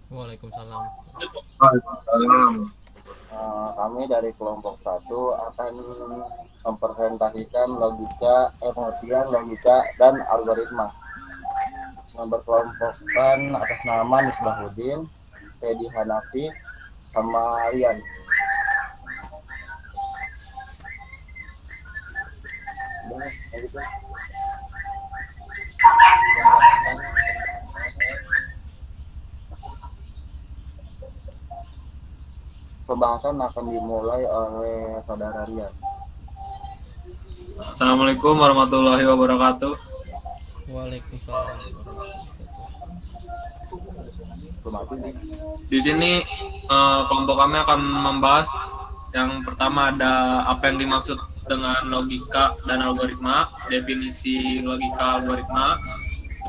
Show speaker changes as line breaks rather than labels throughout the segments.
Waalaikumsalam.
Waalaikumsalam. Kami dari kelompok satu akan mempresentasikan logika, pengertian logika dan algoritma. Yang berkelompokkan atas nama Misbahuddin, Teddy Hanafi, sama Rian. Udah, kayak gitu. Pembahasan akan dimulai oleh saudara Rian.
Assalamualaikum warahmatullahi wabarakatuh.
Waalaikumsalam warahmatullahi wabarakatuh.
Di sini kelompok kami akan membahas yang pertama ada apa yang dimaksud dengan logika dan algoritma, definisi logika algoritma.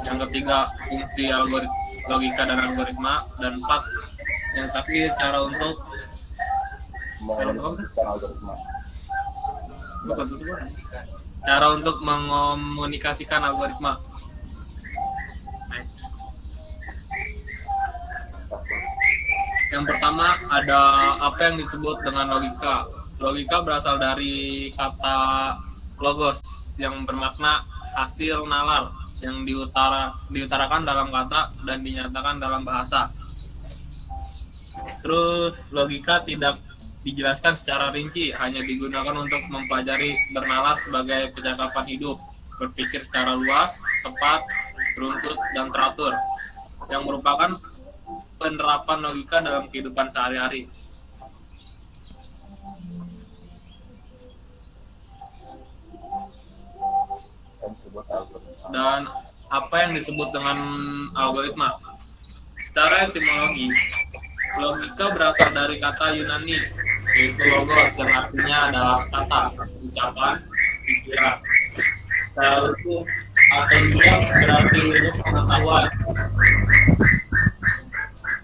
Yang ketiga fungsi logika dan algoritma, dan empat yang terakhir cara untuk mengomunikasikan algoritma. Yang pertama ada apa yang disebut dengan logika. Logika berasal dari kata logos yang bermakna hasil nalar yang diutarakan dalam kata dan dinyatakan dalam bahasa. Terus logika tidak dijelaskan secara rinci, hanya digunakan untuk mempelajari bernalar sebagai kecakapan hidup, berpikir secara luas, tepat, beruntut, dan teratur, yang merupakan penerapan logika dalam kehidupan sehari-hari. Dan apa yang disebut dengan algoritma? Secara etimologi, logika berasal dari kata Yunani, yaitu logos, yang artinya adalah kata, ucapan, pikiran. Secara utuh atau juga berarti ilmu pengetahuan.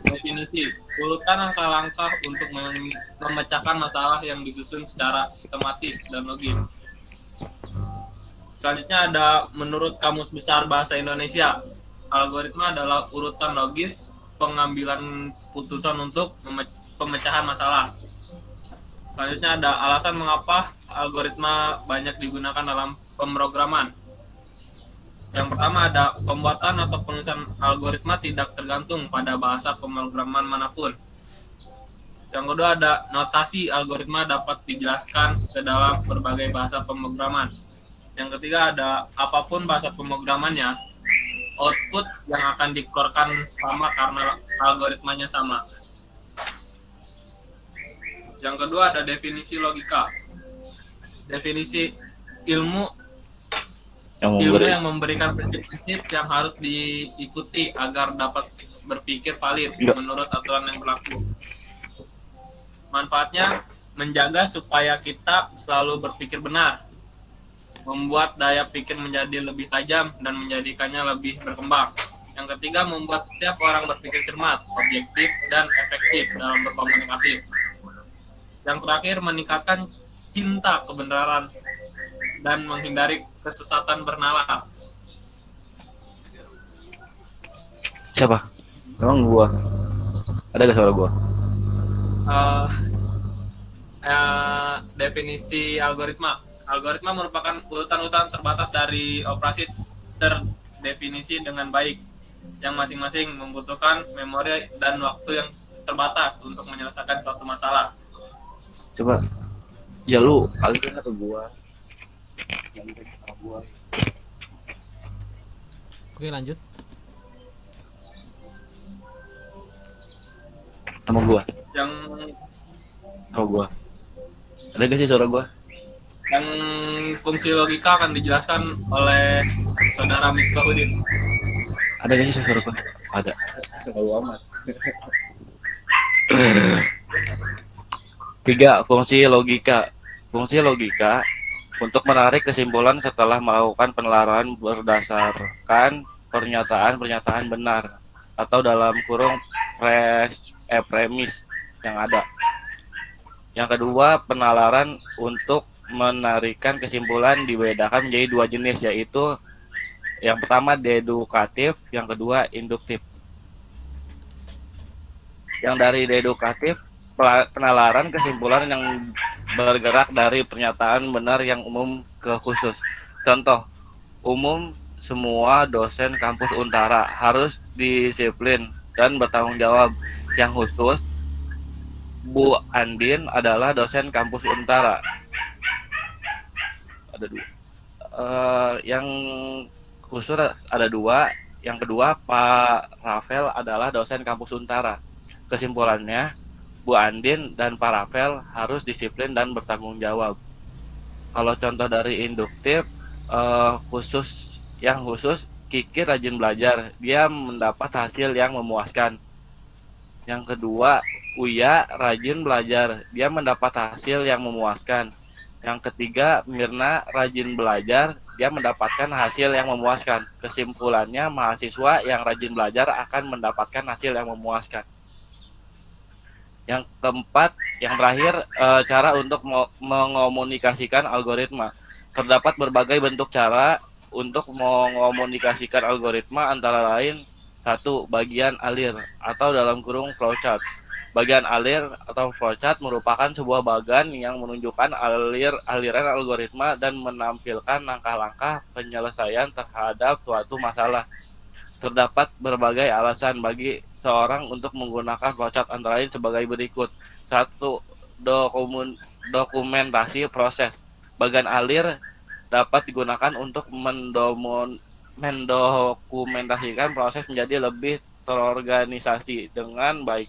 Definisi, urutan langkah-langkah untuk memecahkan masalah yang disusun secara sistematis dan logis. Selanjutnya ada menurut Kamus Besar Bahasa Indonesia, algoritma adalah urutan logis pengambilan putusan untuk pemecahan masalah. Selanjutnya ada alasan mengapa algoritma banyak digunakan dalam pemrograman. Yang pertama ada pembuatan atau penulisan algoritma tidak tergantung pada bahasa pemrograman manapun. Yang kedua ada notasi algoritma dapat dijelaskan ke dalam berbagai bahasa pemrograman. Yang ketiga ada apapun bahasa pemrogramannya, output yang akan dikeluarkan sama karena algoritmanya sama. Yang kedua ada definisi logika. Definisi ilmu yang memberikan prinsip-prinsip yang harus diikuti agar dapat berpikir valid menurut aturan yang berlaku. Manfaatnya menjaga supaya kita selalu berpikir benar, membuat daya pikir menjadi lebih tajam dan menjadikannya lebih berkembang. Yang ketiga, membuat setiap orang berpikir cermat, objektif, dan efektif dalam berkomunikasi. Yang terakhir, meningkatkan cinta kebenaran dan menghindari kesesatan bernalar.
Siapa? Emang gua. Ada gak suara gua?
Definisi algoritma. Algoritma merupakan urutan-urutan terbatas dari operasi terdefinisi dengan baik, yang masing-masing membutuhkan memori dan waktu yang terbatas untuk menyelesaikan suatu masalah.
Coba. Ya lu alihkan ke gua.
Oke, lanjut.
Sama gua.
Yang
Sama gua. Ada gak sih suara gua?
yang fungsi logika akan dijelaskan oleh saudara Misbahuddin.
Ada gak sih suara gua? Ada. Tahu amat. 3. Fungsi logika. Fungsi logika untuk menarik kesimpulan setelah melakukan penelaaran berdasarkan pernyataan-pernyataan benar atau dalam kurung premis yang ada. Yang kedua, penalaran untuk menarikan kesimpulan dibedakan menjadi 2 jenis, yaitu yang pertama dedukatif, yang kedua induktif. Yang dari dedukatif, penalaran kesimpulan yang bergerak dari pernyataan benar yang umum ke khusus. Contoh, umum semua dosen kampus Untara harus disiplin dan bertanggung jawab. Yang khusus, Bu Andin adalah dosen kampus Untara. Ada dua. Yang khusus ada dua. Yang kedua, Pak Rafael adalah dosen kampus Untara. Kesimpulannya, Bu Andin dan Pak Rafael harus disiplin dan bertanggung jawab. Kalau contoh dari induktif, khusus, Kiki rajin belajar, dia mendapat hasil yang memuaskan. Yang kedua, Uya rajin belajar, dia mendapat hasil yang memuaskan. Yang ketiga, Mirna rajin belajar, dia mendapatkan hasil yang memuaskan. Kesimpulannya, mahasiswa yang rajin belajar akan mendapatkan hasil yang memuaskan. Yang keempat, yang terakhir, cara untuk mengomunikasikan algoritma. Terdapat berbagai bentuk cara untuk mengomunikasikan algoritma, antara lain 1. Bagian alir atau dalam kurung flowchart. Bagian alir atau flowchart merupakan sebuah bagan yang menunjukkan aliran algoritma dan menampilkan langkah-langkah penyelesaian terhadap suatu masalah. Terdapat berbagai alasan bagi seorang untuk menggunakan flowchart, antara lain sebagai berikut. 1. Dokumentasi proses. Bagan alir dapat digunakan untuk mendokumentasikan proses menjadi lebih terorganisasi dengan baik.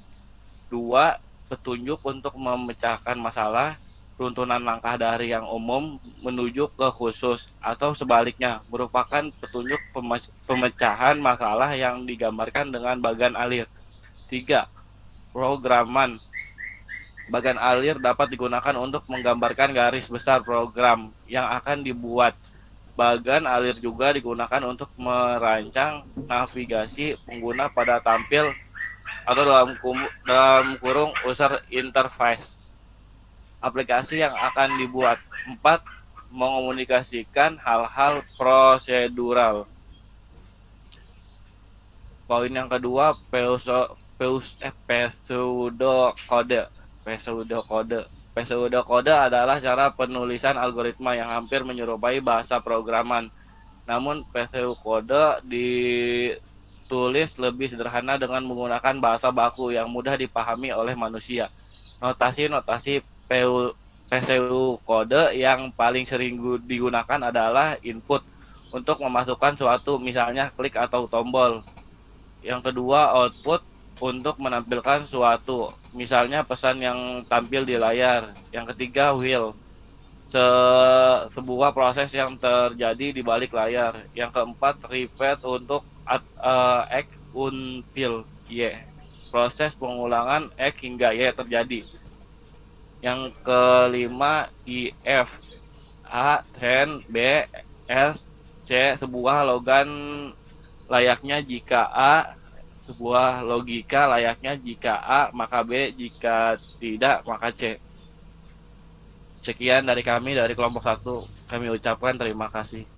2. Petunjuk untuk memecahkan masalah. Runtunan langkah dari yang umum menuju ke khusus atau sebaliknya, merupakan petunjuk pemecahan masalah yang digambarkan dengan bagan alir. 3. Programan. Bagan alir dapat digunakan untuk menggambarkan garis besar program yang akan dibuat. Bagan alir juga digunakan untuk merancang navigasi pengguna pada tampil atau dalam kurung user interface aplikasi yang akan dibuat. 4. Mengomunikasikan hal-hal prosedural. Poin yang kedua, pseudokode. Pseudokode adalah cara penulisan algoritma yang hampir menyerupai bahasa programan. Namun pseudokode ditulis lebih sederhana dengan menggunakan bahasa baku yang mudah dipahami oleh manusia. Notasi pseudokode yang paling sering digunakan adalah input untuk memasukkan suatu, misalnya klik atau tombol. Yang kedua, output untuk menampilkan suatu, misalnya pesan yang tampil di layar. Yang ketiga, while, sebuah proses yang terjadi di balik layar. Yang keempat, repeat untuk act until y, proses pengulangan X hingga Y terjadi. Yang kelima, if, A, then, B, S, C, sebuah logan layaknya jika A, sebuah logika layaknya jika A, maka B, jika tidak, maka C. Sekian dari kami, dari kelompok 1. Kami ucapkan terima kasih.